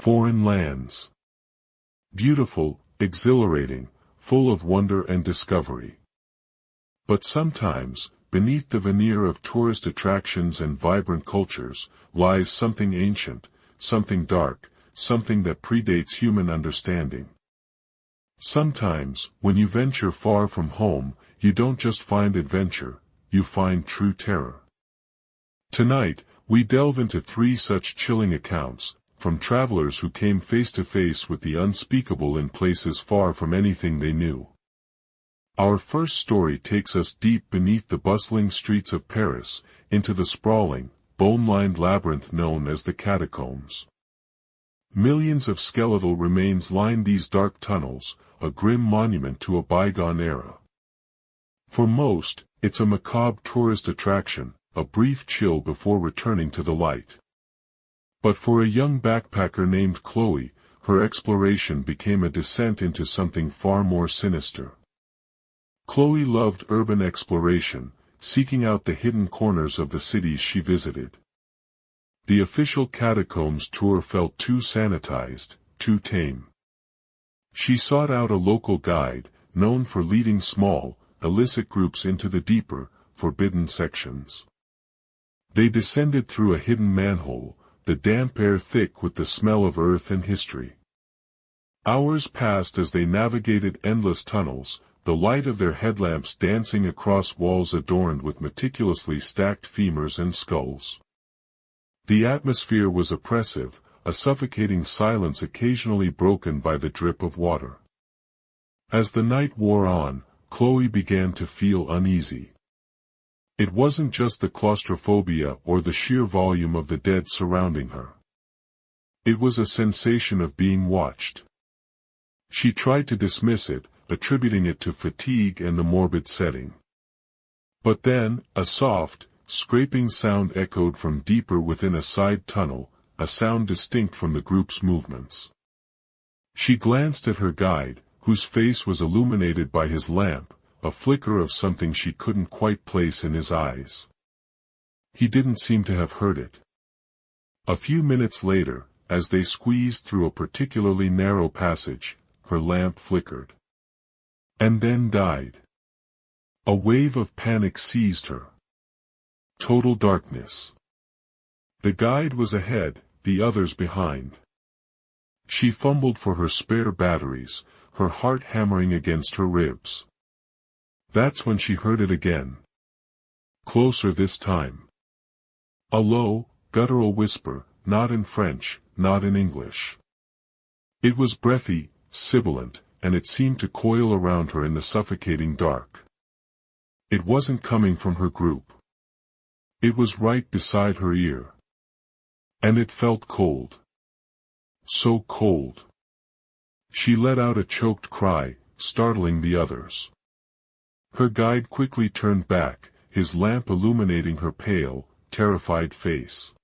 Foreign lands. Beautiful, exhilarating, full of wonder and discovery. But sometimes, beneath the veneer of tourist attractions and vibrant cultures, lies something ancient, something dark, something that predates human understanding. Sometimes, when you venture far from home, you don't just find adventure, you find true terror. Tonight, we delve into 3 such chilling accounts, from travelers who came face to face with the unspeakable in places far from anything they knew. Our first story takes us deep beneath the bustling streets of Paris, into the sprawling, bone-lined labyrinth known as the Catacombs. Millions of skeletal remains line these dark tunnels, a grim monument to a bygone era. For most, it's a macabre tourist attraction, a brief chill before returning to the light. But for a young backpacker named Chloe, her exploration became a descent into something far more sinister. Chloe loved urban exploration, seeking out the hidden corners of the cities she visited. The official catacombs tour felt too sanitized, too tame. She sought out a local guide, known for leading small, illicit groups into the deeper, forbidden sections. They descended through a hidden manhole, the damp air thick with the smell of earth and history. Hours passed as they navigated endless tunnels, the light of their headlamps dancing across walls adorned with meticulously stacked femurs and skulls. The atmosphere was oppressive, a suffocating silence occasionally broken by the drip of water. As the night wore on, Chloe began to feel uneasy. It wasn't just the claustrophobia or the sheer volume of the dead surrounding her. It was a sensation of being watched. She tried to dismiss it, attributing it to fatigue and the morbid setting. But then, a soft, scraping sound echoed from deeper within a side tunnel, a sound distinct from the group's movements. She glanced at her guide, whose face was illuminated by his lamp, a flicker of something she couldn't quite place in his eyes. He didn't seem to have heard it. A few minutes later, as they squeezed through a particularly narrow passage, her lamp flickered. And then died. A wave of panic seized her. Total darkness. The guide was ahead, the others behind. She fumbled for her spare batteries, her heart hammering against her ribs. That's when she heard it again. Closer this time. A low, guttural whisper, not in French, not in English. It was breathy, sibilant, and it seemed to coil around her in the suffocating dark. It wasn't coming from her group. It was right beside her ear. And it felt cold. So cold. She let out a choked cry, startling the others. Her guide quickly turned back, his lamp illuminating her pale, terrified face.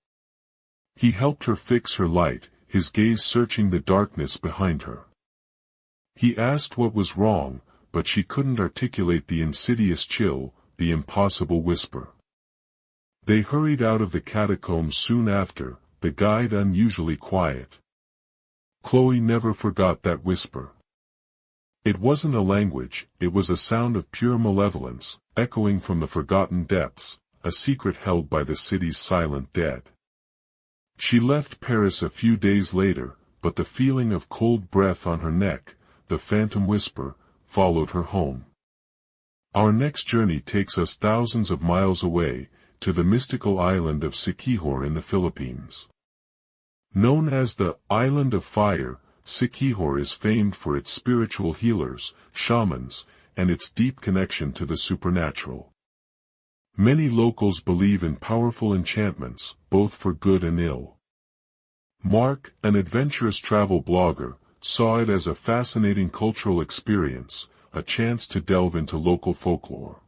He helped her fix her light, his gaze searching the darkness behind her. He asked what was wrong, but she couldn't articulate the insidious chill, the impossible whisper. They hurried out of the catacombs soon after, the guide unusually quiet. Chloe never forgot that whisper. It wasn't a language, it was a sound of pure malevolence, echoing from the forgotten depths, a secret held by the city's silent dead. She left Paris a few days later, but the feeling of cold breath on her neck, the phantom whisper, followed her home. Our next journey takes us thousands of miles away, to the mystical island of Siquijor in the Philippines. Known as the Island of Fire, Siquijor is famed for its spiritual healers, shamans, and its deep connection to the supernatural. Many locals believe in powerful enchantments, both for good and ill. Mark, an adventurous travel blogger, saw it as a fascinating cultural experience, a chance to delve into local folklore.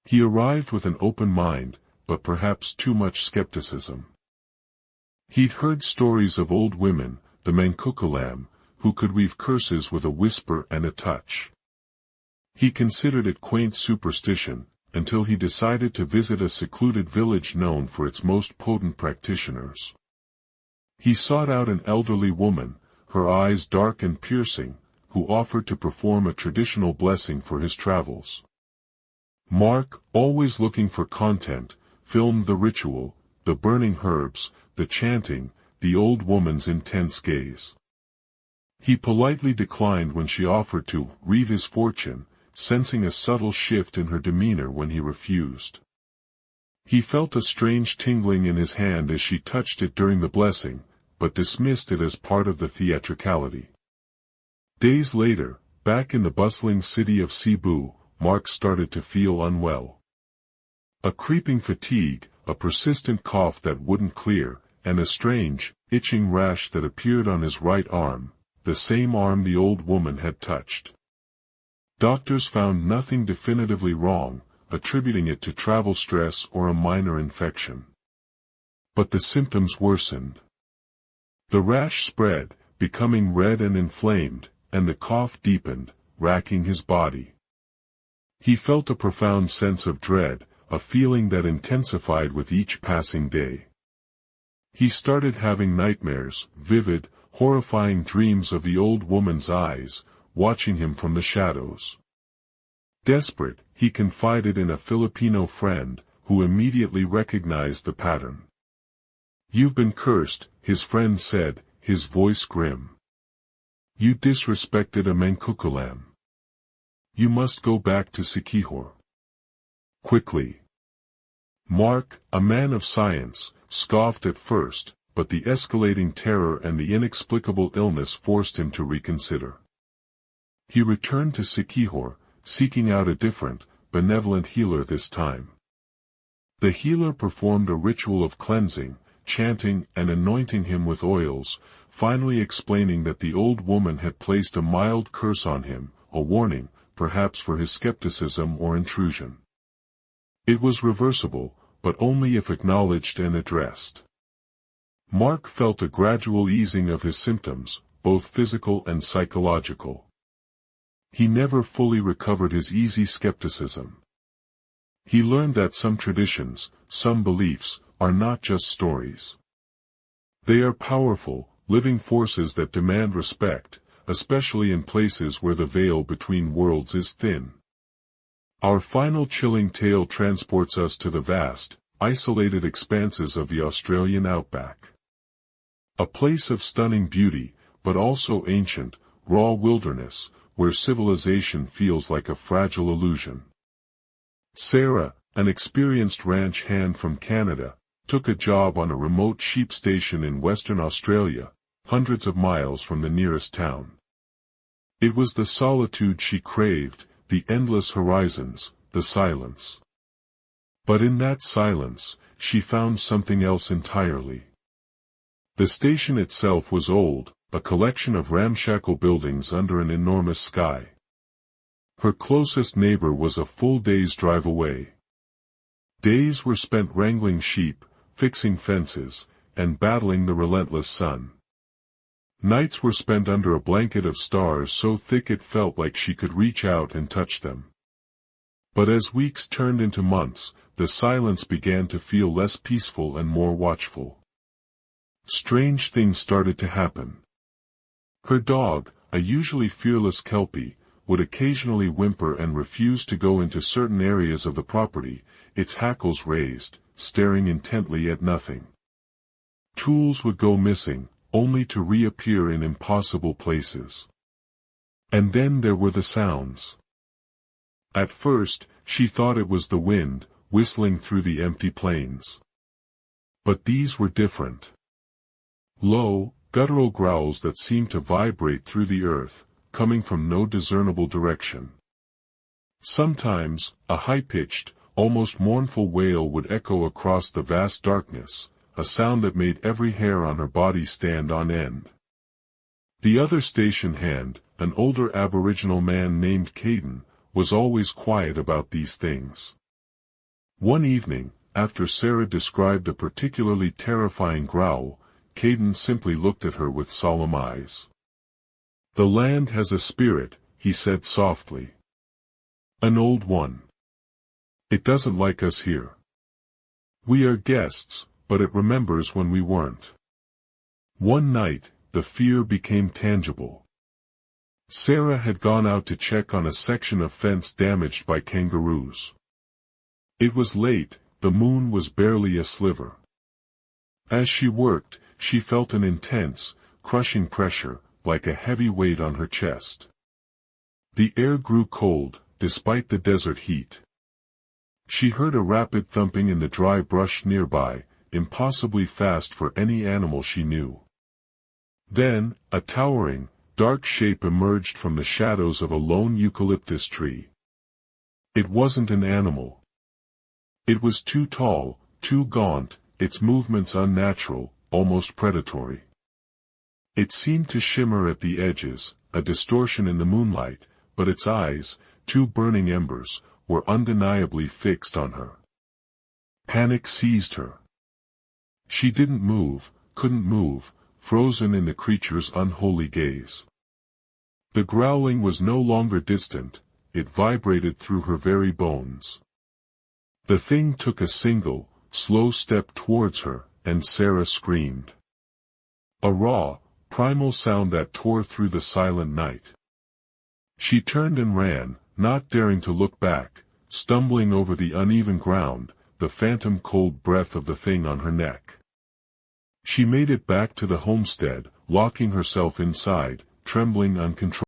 He arrived with an open mind, but perhaps too much skepticism. He'd heard stories of old women, the Mangkukulam, who could weave curses with a whisper and a touch. He considered it quaint superstition, until he decided to visit a secluded village known for its most potent practitioners. He sought out an elderly woman, her eyes dark and piercing, who offered to perform a traditional blessing for his travels. Mark, always looking for content, filmed the ritual, the burning herbs, the chanting, the old woman's intense gaze. He politely declined when she offered to read his fortune, sensing a subtle shift in her demeanor when he refused. He felt a strange tingling in his hand as she touched it during the blessing, but dismissed it as part of the theatricality. Days later, back in the bustling city of Cebu, Mark started to feel unwell. A creeping fatigue, a persistent cough that wouldn't clear, and a strange, itching rash that appeared on his right arm, the same arm the old woman had touched. Doctors found nothing definitively wrong, attributing it to travel stress or a minor infection. But the symptoms worsened. The rash spread, becoming red and inflamed, and the cough deepened, racking his body. He felt a profound sense of dread, a feeling that intensified with each passing day. He started having nightmares, vivid, horrifying dreams of the old woman's eyes, watching him from the shadows. Desperate, he confided in a Filipino friend, who immediately recognized the pattern. "You've been cursed," his friend said, his voice grim. "You disrespected a mangkukulam. You must go back to Siquijor. Quickly." Mark, a man of science, scoffed at first, but the escalating terror and the inexplicable illness forced him to reconsider. He returned to Siquijor, seeking out a different, benevolent healer this time. The healer performed a ritual of cleansing, chanting and anointing him with oils, finally explaining that the old woman had placed a mild curse on him, a warning, perhaps for his skepticism or intrusion. It was reversible, but only if acknowledged and addressed. Mark felt a gradual easing of his symptoms, both physical and psychological. He never fully recovered his easy skepticism. He learned that some traditions, some beliefs, are not just stories. They are powerful, living forces that demand respect, especially in places where the veil between worlds is thin. Our final chilling tale transports us to the vast, isolated expanses of the Australian Outback. A place of stunning beauty, but also ancient, raw wilderness, where civilization feels like a fragile illusion. Sarah, an experienced ranch hand from Canada, took a job on a remote sheep station in Western Australia, hundreds of miles from the nearest town. It was the solitude she craved, the endless horizons, the silence. But in that silence, she found something else entirely. The station itself was old, a collection of ramshackle buildings under an enormous sky. Her closest neighbor was a full day's drive away. Days were spent wrangling sheep, fixing fences, and battling the relentless sun. Nights were spent under a blanket of stars so thick it felt like she could reach out and touch them. But as weeks turned into months, the silence began to feel less peaceful and more watchful. Strange things started to happen. Her dog, a usually fearless Kelpie, would occasionally whimper and refuse to go into certain areas of the property, its hackles raised, staring intently at nothing. Tools would go missing, only to reappear in impossible places. And then there were the sounds. At first, she thought it was the wind, whistling through the empty plains. But these were different. Low, guttural growls that seemed to vibrate through the earth, coming from no discernible direction. Sometimes, a high-pitched, almost mournful wail would echo across the vast darkness, a sound that made every hair on her body stand on end. The other station hand, an older Aboriginal man named Caden, was always quiet about these things. One evening, after Sarah described a particularly terrifying growl, Caden simply looked at her with solemn eyes. "The land has a spirit," he said softly. "An old one. It doesn't like us here. We are guests, but it remembers when we weren't." One night, the fear became tangible. Sarah had gone out to check on a section of fence damaged by kangaroos. It was late, the moon was barely a sliver. As she worked, she felt an intense, crushing pressure, like a heavy weight on her chest. The air grew cold, despite the desert heat. She heard a rapid thumping in the dry brush nearby, impossibly fast for any animal she knew. Then, a towering, dark shape emerged from the shadows of a lone eucalyptus tree. It wasn't an animal. It was too tall, too gaunt, its movements unnatural, almost predatory. It seemed to shimmer at the edges, a distortion in the moonlight, but its eyes, two burning embers, were undeniably fixed on her. Panic seized her. She didn't move, couldn't move, frozen in the creature's unholy gaze. The growling was no longer distant, it vibrated through her very bones. The thing took a single, slow step towards her, and Sarah screamed. A raw, primal sound that tore through the silent night. She turned and ran, not daring to look back, stumbling over the uneven ground, the phantom cold breath of the thing on her neck. She made it back to the homestead, locking herself inside, trembling uncontrollably.